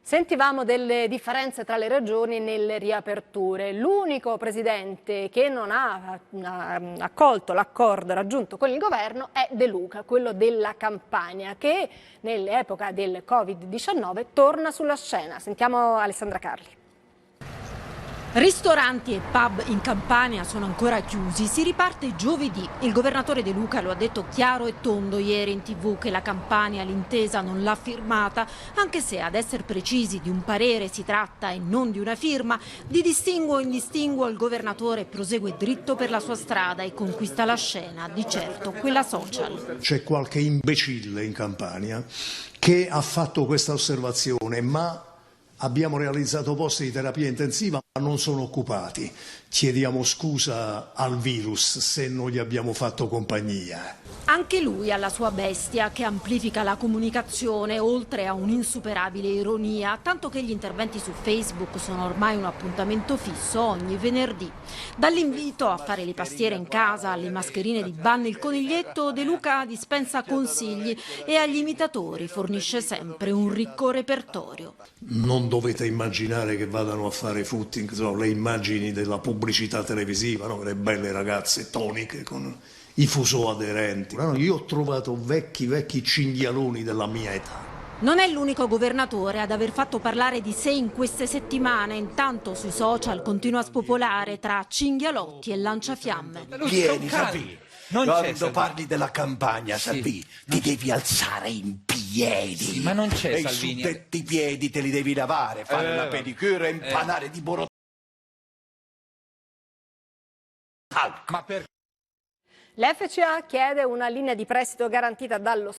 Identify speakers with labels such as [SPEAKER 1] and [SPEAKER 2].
[SPEAKER 1] Sentivamo delle differenze tra le regioni nelle riaperture. L'unico presidente che non ha accolto l'accordo raggiunto con il governo è De Luca, quello della Campania, che nell'epoca del Covid-19 torna sulla scena. Sentiamo Alessandra Carli.
[SPEAKER 2] Ristoranti e pub in Campania sono ancora chiusi, si riparte giovedì. Il governatore De Luca lo ha detto chiaro e tondo ieri in TV che la Campania l'intesa non l'ha firmata, anche se ad essere precisi di un parere si tratta e non di una firma. Di distinguo in distinguo il governatore prosegue dritto per la sua strada e conquista la scena, di certo quella social.
[SPEAKER 3] C'è qualche imbecille in Campania che ha fatto questa osservazione, ma abbiamo realizzato posti di terapia intensiva, ma non sono occupati. Chiediamo scusa al virus se non gli abbiamo fatto compagnia.
[SPEAKER 2] Anche lui ha la sua bestia che amplifica la comunicazione oltre a un'insuperabile ironia, tanto che gli interventi su Facebook sono ormai un appuntamento fisso ogni venerdì. Dall'invito a fare le pastiere in casa alle mascherine di Banni il Coniglietto, De Luca dispensa consigli e agli imitatori fornisce sempre un ricco repertorio.
[SPEAKER 3] Non dovete immaginare che vadano a fare footing, le immagini della pubblicità televisiva, no? Le belle ragazze toniche con i fuso aderenti. Io ho trovato vecchi cinghialoni della mia età.
[SPEAKER 2] Non è l'unico governatore ad aver fatto parlare di sé in queste settimane, intanto sui social continua a spopolare tra cinghialotti e lanciafiamme.
[SPEAKER 4] Vieni, Salvini. Quando parli della Campania, Salvini, ti devi alzare in piedi.
[SPEAKER 5] Sì, ma non c'è
[SPEAKER 4] e
[SPEAKER 5] Salvini.
[SPEAKER 4] I suddetti piedi te li devi lavare, fare la pedicure, impanare di borotto.
[SPEAKER 5] Ma per
[SPEAKER 1] L'FCA chiede una linea di prestito garantita dallo